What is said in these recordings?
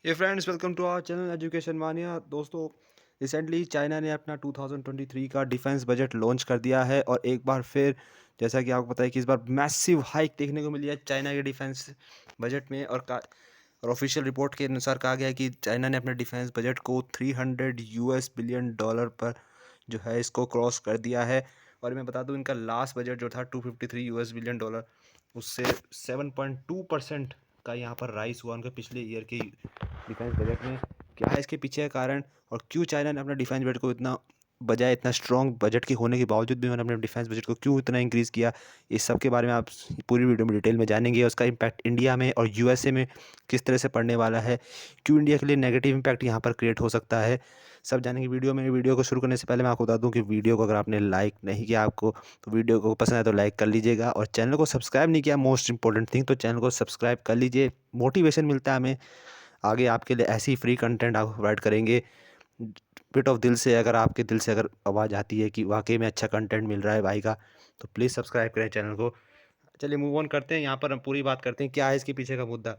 ये friends welcome to our channel education mania. दोस्तों, recently China ने अपना 2023 का डिफेंस बजट लॉन्च कर दिया है और एक बार फिर जैसा कि आपको पता है कि इस बार मैसिव हाइक देखने को मिली है चाइना के डिफेंस बजट में। और ऑफिशियल रिपोर्ट के अनुसार कहा गया है कि चाइना ने अपने डिफेंस बजट को 300 यूएस बिलियन डॉलर पर जो है इसको क्रॉस कर दिया है। और मैं बता दूं, इनका लास्ट बजट जो था 253 यूएस बिलियन डॉलर, उससे 7.2% का यहाँ पर राइस हुआ उनके पिछले ईयर के डिफेंस बजट में। क्या है इसके पीछे का कारण, और क्यों चाइना ने अपना डिफेंस बजट को इतना, बजाय इतना स्ट्रॉन्ग बजट के होने के बावजूद भी उन्होंने अपने डिफेंस बजट को क्यों इतना इंक्रीज़ किया, इस सब के बारे में आप पूरी वीडियो में डिटेल में जानेंगे। उसका इम्पैक्ट इंडिया में और यूएसए में किस तरह से पड़ने वाला है, क्यों इंडिया के लिए नेगेटिव इम्पैक्ट यहाँ पर क्रिएट हो सकता है, सब जानेंगे वीडियो में। वीडियो को शुरू करने से पहले मैं आपको बता दूं कि वीडियो को अगर आपने लाइक नहीं किया आपको, तो वीडियो को पसंद है तो लाइक कर लीजिएगा, और चैनल को सब्सक्राइब नहीं किया, मोस्ट इंपॉर्टेंट थिंग, तो चैनल को सब्सक्राइब कर लीजिए। मोटिवेशन मिलता है हमें, आगे आपके लिए ऐसी फ्री कंटेंट आपको प्रोवाइड करेंगे। बिट ऑफ दिल से, अगर आपके दिल से अगर आवाज़ आती है कि वाकई में अच्छा कंटेंट मिल रहा है भाई का, तो प्लीज़ सब्सक्राइब करें चैनल को। चलिए मूव ऑन करते हैं, यहाँ पर हम पूरी बात करते हैं क्या है इसके पीछे का मुद्दा।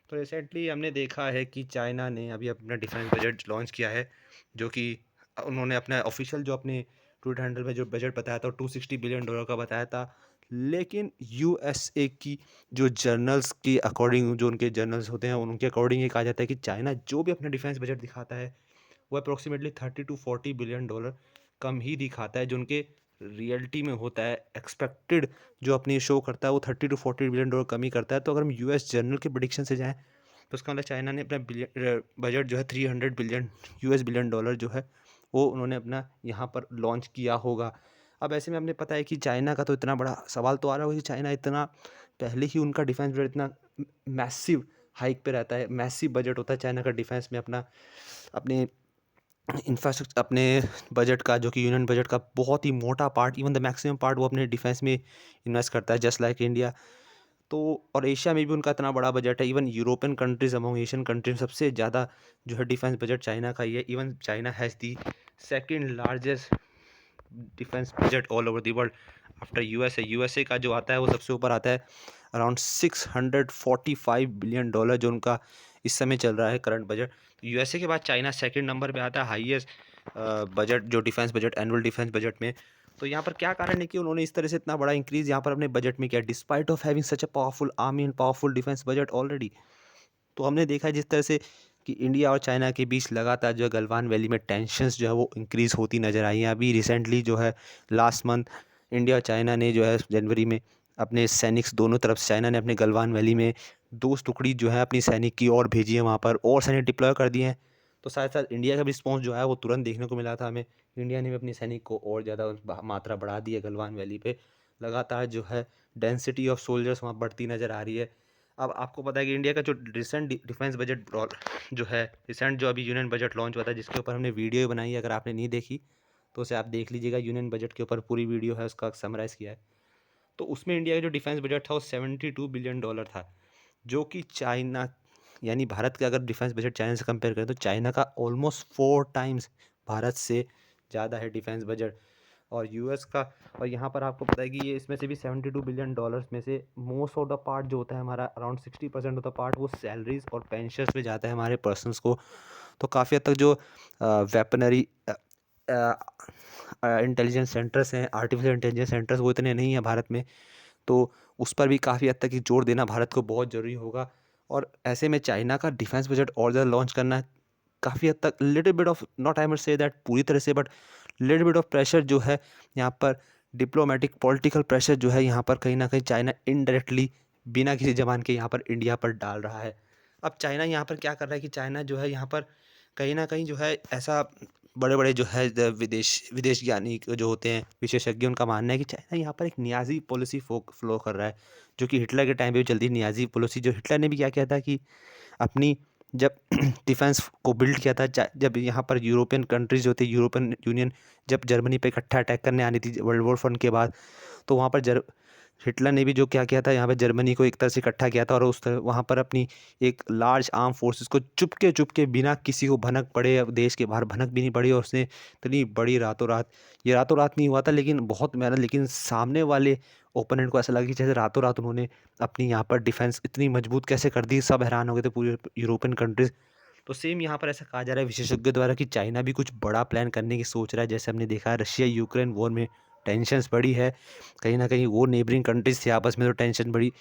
तो रिसेंटली हमने देखा है कि चाइना ने अभी अपना डिफेंस बजट लॉन्च किया है, जो कि उन्होंने अपना ऑफिशियल जो अपने ट्विटर हैंडल में जो बजट बताया था 260 बिलियन डॉलर का बताया था। लेकिन यूएसए की जो जर्नल्स की अकॉर्डिंग, जो उनके जर्नल्स होते हैं उनके अकॉर्डिंग ये कहा जाता है कि चाइना जो भी अपना डिफेंस बजट दिखाता है वो अप्रोक्सीमेटली 30 to 40 बिलियन डॉलर कम ही दिखाता है, जो उनके रियलिटी में होता है। एक्सपेक्टेड जो अपनी शो करता है वो 30 to 40 बिलियन डॉलर कम ही करता है। तो अगर हम यूएस जर्नल के प्रिडिक्शन से जाएं, तो उसका मतलब चाइना ने अपना बिलियन बजट जो है 300 बिलियन यूएस बिलियन डॉलर जो है वो उन्होंने अपना यहाँ पर लॉन्च किया होगा। अब ऐसे में हमने पता है कि चाइना का तो इतना बड़ा सवाल तो आ रहा होगा कि चाइना इतना, पहले ही उनका डिफेंस बजट इतना मैसिव हाइक पे रहता है, मैसिव बजट होता है चाइना का डिफेंस में। अपना अपने इंफ्रास्ट्रक्चर, अपने बजट का, जो कि यूनियन बजट का बहुत ही मोटा part, even the maximum part वो अपने डिफेंस में इन्वेस्ट करता है, जस्ट लाइक इंडिया। तो और एशिया में भी उनका इतना बड़ा बजट है, even European countries among Asian countries सबसे ज़्यादा जो है डिफेंस बजट चाइना का ही है। Even China has the second largest defence budget all over the world after USA. USA का जो आता है वो सबसे ऊपर आता है, अराउंड 645 बिलियन डॉलर जो उनका इस समय चल रहा है करंट बजट। तो यूएसए के बाद चाइना सेकंड नंबर पे आता है हाईएस्ट बजट, जो defence budget, annual defence budget में। तो यहाँ पर क्या कारण है कि उन्होंने इस तरह से इतना बड़ा इंक्रीज यहाँ पर अपने बजट में किया, despite of having such a powerful army and powerful defence budget already. तो हमने देखा है जिस तरह से कि इंडिया और चाइना के बीच लगातार जो है गलवान वैली में टेंशन्स जो है वो इंक्रीज़ होती नज़र आई हैं। अभी रिसेंटली जो है लास्ट मंथ इंडिया और चाइना ने जो है जनवरी में अपने सैनिक्स दोनों तरफ से, चाइना ने अपने गलवान वैली में 2 टुकड़ी जो है अपनी सैनिक की और भेजी है वहाँ पर, और सैनिक डिप्लॉय कर दिए हैं। तो साथ साथ इंडिया का भी रिस्पॉन्स जो है वो तुरंत देखने को मिला था हमें। इंडिया ने भी अपनी सैनिक को और ज़्यादा मात्रा बढ़ा दी है गलवान वैली पे। लगातार जो है डेंसिटी ऑफ सोल्जर्स वहाँ बढ़ती नज़र आ रही है। अब आपको पता है कि इंडिया का जो रिसेंट डिफेंस बजट जो है, रिसेंट जो अभी यूनियन बजट लॉन्च हुआ था, जिसके ऊपर हमने वीडियो बनाई है, अगर आपने नहीं देखी तो उसे आप देख लीजिएगा। यूनियन बजट के ऊपर पूरी वीडियो है, उसका समराइज़ किया है। तो उसमें इंडिया का जो डिफेंस बजट था वो 72 बिलियन डॉलर था, जो कि चाइना, यानी भारत का अगर डिफेंस बजट चाइना से कंपेयर करें तो चाइना का ऑलमोस्ट 4 टाइम्स भारत से ज़्यादा है डिफेंस बजट। और यूएस का, और यहाँ पर आपको पता है कि ये इसमें से भी 72 बिलियन डॉलर्स में से मोस्ट ऑफ द पार्ट जो होता है हमारा, अराउंड 60% ऑफ द पार्ट वो सैलरीज और पेंशन्स में जाता है हमारे पर्सनस को। तो काफ़ी हद तक जो वेपनरी इंटेलिजेंस सेंटर्स हैं, आर्टिफिशियल इंटेलिजेंस सेंटर्स, वो इतने नहीं हैं भारत में। तो उस पर भी काफ़ी हद तक जोर देना भारत को बहुत ज़रूरी होगा। और ऐसे में चाइना का डिफेंस बजट और ज़्यादा लॉन्च करना काफ़ी हद तक, little bit of, not I must say that पूरी तरह से, but little bit of pressure जो है यहाँ पर, डिप्लोमेटिक पॉलिटिकल प्रेशर जो है यहाँ पर कहीं ना कहीं चाइना इनडायरेक्टली बिना किसी जबान के यहाँ पर इंडिया पर डाल रहा है। अब चाइना यहाँ पर क्या कर रहा है कि चाइना जो है यहाँ पर कहीं ना कहीं जो है ऐसा, बड़े बड़े जो है विदेश विदेश ज्ञानी जो होते हैं विशेषज्ञ, उनका मानना है कि चाइना यहाँ पर एक नियाजी पॉलिसी फ्लो कर रहा है, जो कि हिटलर के टाइम पे भी चलती थी नियाजी पॉलिसी। जो हिटलर ने भी क्या किया था कि अपनी, जब डिफेंस को बिल्ड किया था, जब यहाँ पर यूरोपियन कंट्रीज जो थी, यूरोपियन यूनियन जब जर्मनी पे इकट्ठा अटैक करने आनी थी वर्ल्ड वॉर वन के बाद, तो वहाँ पर हिटलर ने भी जो क्या किया था, यहाँ पे जर्मनी को एक तरह से इकट्ठा किया था, और उस तरह वहाँ पर अपनी एक लार्ज आर्म फोर्सेस को चुपके बिना किसी को भनक पड़े, देश के बाहर भनक भी नहीं पड़ी, और उसने इतनी बड़ी रातों रात, ये रातों रात नहीं हुआ था लेकिन बहुत मेहनत, लेकिन सामने वाले ओपोनेंट को ऐसा लगा कि जैसे रातों रात उन्होंने अपनी यहाँ पर डिफेंस इतनी मजबूत कैसे कर दी। सब हैरान हो गए थे, पूरे यूरोपियन कंट्रीज। तो सेम यहाँ पर ऐसा कहा जा रहा है विशेषज्ञों द्वारा कि चाइना भी कुछ बड़ा प्लान करने की सोच रहा है। जैसे हमने देखा है रशिया यूक्रेन वॉर में टेंशन्स बढ़ी है, कहीं न कहीं वो नेबरिंग कंट्रीज़ थे आपस में तो टेंशन बढ़ी।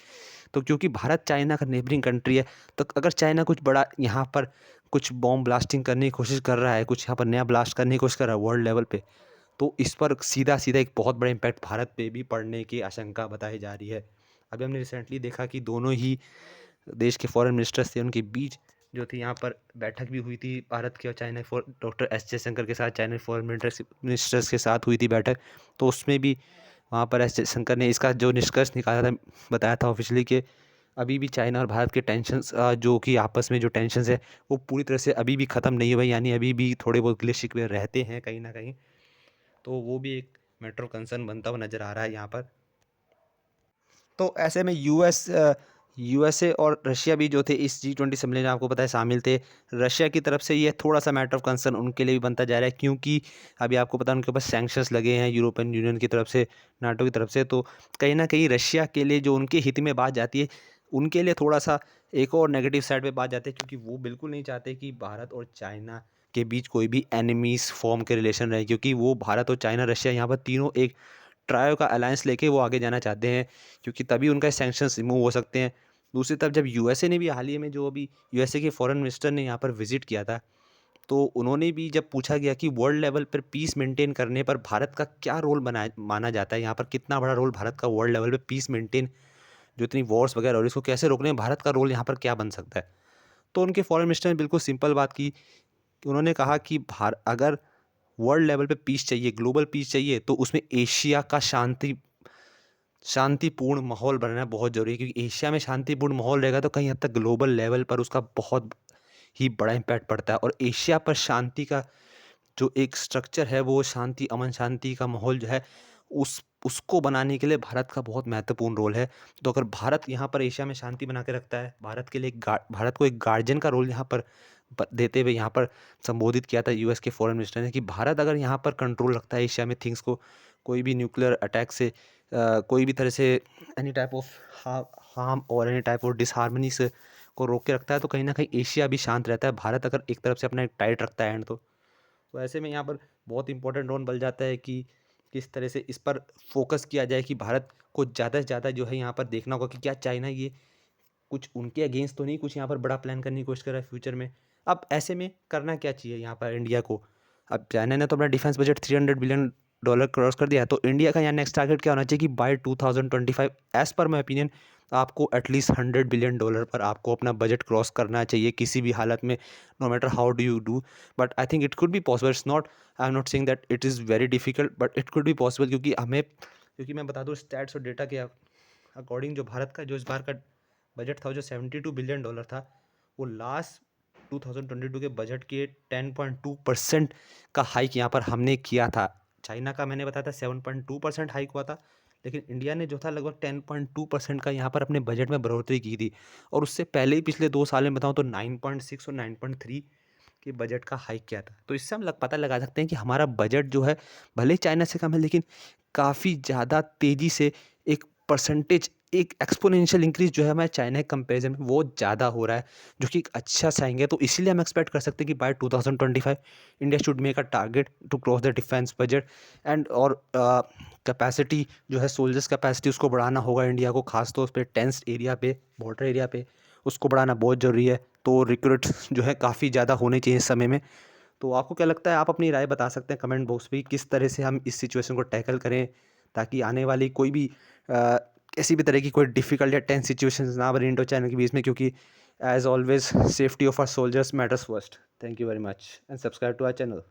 तो क्योंकि भारत चाइना का नेबरिंग कंट्री है, तो अगर चाइना कुछ बड़ा यहाँ पर कुछ बॉम्ब ब्लास्टिंग करने की कोशिश कर रहा है, कुछ यहाँ पर नया ब्लास्ट करने की कोशिश कर रहा है वर्ल्ड लेवल पे, तो इस पर सीधा-सीधा एक बहुत बड़ा इम्पैक्ट भारत पे भी पड़ने की आशंका बताई जा रही है। अभी हमने रिसेंटली देखा कि दोनों ही देश के फॉरेन मिनिस्टर्स थे, उनके बीच जो थी यहाँ पर बैठक भी हुई थी भारत के और China for doctor S Jaishankar के साथ चाइना फॉरेन मिनिस्टर्स के साथ हुई थी बैठक। तो उसमें भी वहाँ पर एस जयशंकर ने इसका जो निष्कर्ष निकाला था, बताया था ऑफिशियली कि अभी भी चाइना और भारत के टेंशन्स जो कि आपस में जो टेंशन्स है वो पूरी तरह से अभी भी ख़त्म नहीं हुए, यानी अभी भी थोड़े बहुत गिले शिकवे रहते हैं कहीं ना कहीं। तो वो भी एक मैटर ऑफ कंसर्न बनता हुआ नज़र आ रहा है यहाँ पर। तो ऐसे में यूएसए और रशिया भी जो थे इस G20 सम्मेलन में आपको पता है शामिल थे। रशिया की तरफ से ये थोड़ा-सा मैटर ऑफ कंसर्न उनके लिए भी बनता जा रहा है, क्योंकि अभी आपको पता है उनके ऊपर सैंक्शंस लगे हैं यूरोपियन यूनियन की तरफ से, नाटो की तरफ से। तो कहीं न कहीं रशिया के लिए जो उनके हित में बात जाती है, उनके लिए थोड़ा-सा एक और नेगेटिव साइड पे बात जाती है, क्योंकि वो बिल्कुल नहीं चाहते कि भारत और चाइना के बीच कोई भी एनिमीज़ फॉर्म के रिलेशन रहे, क्योंकि वो भारत और चाइना, रशिया यहाँ पर तीनों एक ट्रायो का अलायंस लेके वो आगे जाना चाहते हैं, क्योंकि तभी उनका सैंक्शंस रिमूव हो सकते हैं। दूसरी तरफ जब यूएसए ने भी हाल ही में जो अभी यूएसए के फॉरेन मिनिस्टर ने यहाँ पर विजिट किया था, तो उन्होंने भी जब पूछा गया कि वर्ल्ड लेवल पर पीस मेंटेन करने पर भारत का क्या रोल माना जाता है, यहाँ पर कितना बड़ा रोल भारत का वर्ल्ड लेवल पे पीस मेंटेन, जो इतनी वॉर्स वगैरह और इसको कैसे रोकने में भारत का रोल यहाँ पर क्या बन सकता है। तो उनके फॉरेन मिनिस्टर ने बिल्कुल सिंपल बात की कि उन्होंने कहा कि अगर वर्ल्ड लेवल पे पीस चाहिए, ग्लोबल पीस चाहिए, तो उसमें एशिया का शांतिपूर्ण माहौल बनना बहुत ज़रूरी है, क्योंकि एशिया में शांतिपूर्ण माहौल रहेगा तो कहीं हद तक ग्लोबल लेवल पर उसका बहुत ही बड़ा इम्पैक्ट पड़ता है। और एशिया पर शांति का जो एक स्ट्रक्चर है, वो शांति, अमन शांति का माहौल जो है, उसको बनाने के लिए भारत का बहुत महत्वपूर्ण रोल है। तो अगर भारत यहाँ पर एशिया में शांति बना के रखता है, भारत के लिए भारत को एक गार्जियन का रोल यहाँ पर देते हुए यहाँ पर संबोधित किया था यूएस के फॉरेन मिनिस्टर ने कि भारत अगर यहाँ पर कंट्रोल रखता है एशिया में थिंग्स को, कोई भी न्यूक्लियर अटैक से कोई भी तरह से एनी टाइप ऑफ हार्म और एनी टाइप ऑफ डिसहार्मनी से को रोक के रखता है, तो कहीं ना कहीं एशिया भी शांत रहता है। भारत अगर एक तरफ से अपना एक टाइट रखता है एंड, तो ऐसे में यहाँ पर बहुत इंपॉर्टेंट रोल बन जाता है कि किस तरह से इस पर फोकस किया जाए कि भारत को ज़्यादा से ज़्यादा जो है यहाँ पर देखना होगा कि क्या चाइना ये कुछ उनके अगेंस्ट तो नहीं कुछ यहाँ पर बड़ा प्लान करने की कोशिश कर रहा है फ्यूचर में। अब ऐसे में करना क्या चाहिए यहाँ पर इंडिया को? अब चाइना ने तो अपना डिफेंस बजट $300 बिलियन क्रॉस कर दिया, तो इंडिया का यहाँ नेक्स्ट टारगेट क्या होना चाहिए कि by 2025 as per my opinion आपको एटलीस्ट $100 बिलियन पर आपको अपना बजट क्रॉस करना चाहिए किसी भी हालत में, no matter how do you do. But I think it could be possible, it's not, I am not saying that it is very difficult, but it could be possible, क्योंकि मैं बता दूँ स्टैट्स और डेटा के according जो भारत का जो इस बार का बजट था, जो $72 बिलियन था, वो लास्ट 2022 के बजट के 10.2% का हाइक यहाँ पर हमने किया था। चाइना का मैंने बताया था 7.2% हाइक हुआ था, लेकिन इंडिया ने जो था लगभग 10.2% का यहाँ पर अपने बजट में बढ़ोतरी की थी। और उससे पहले ही पिछले 2 साल में बताऊँ तो 9.6 और 9.3 के बजट का हाइक किया था। तो इससे हम पता लगा सकते हैं कि हमारा बजट जो है भले ही चाइना से कम है, लेकिन काफ़ी ज़्यादा तेज़ी से एक परसेंटेज, एक एक्सपोनेंशियल इंक्रीज़ जो है हमारे चाइना के कंपैरिज़न में वो ज़्यादा हो रहा है, जो कि एक अच्छा साइन है। तो इसीलिए हम एक्सपेक्ट कर सकते हैं कि by 2025 India should make a target to cross the defence budget and, और कैपेसिटी जो है सोल्जर्स कैपेसिटी उसको बढ़ाना होगा इंडिया को, खास तौर पे टेंस एरिया पे, बॉर्डर एरिया पे उसको बढ़ाना बहुत ज़रूरी है। तो रिक्रूट्स जो है काफ़ी ज़्यादा होने चाहिए इस समय में। तो आपको क्या लगता है? आप अपनी राय बता सकते हैं कमेंट बॉक्स में, किस तरह से हम इस सिचुएशन को टैकल करें, ताकि आने वाली कोई भी किसी भी तरह की कोई डिफ़िकल्ट या टेंस सिचुएशंस ना बने इंडो चाइना के बीच में, क्योंकि as always safety of our soldiers matters first. Thank you very much and subscribe to our channel.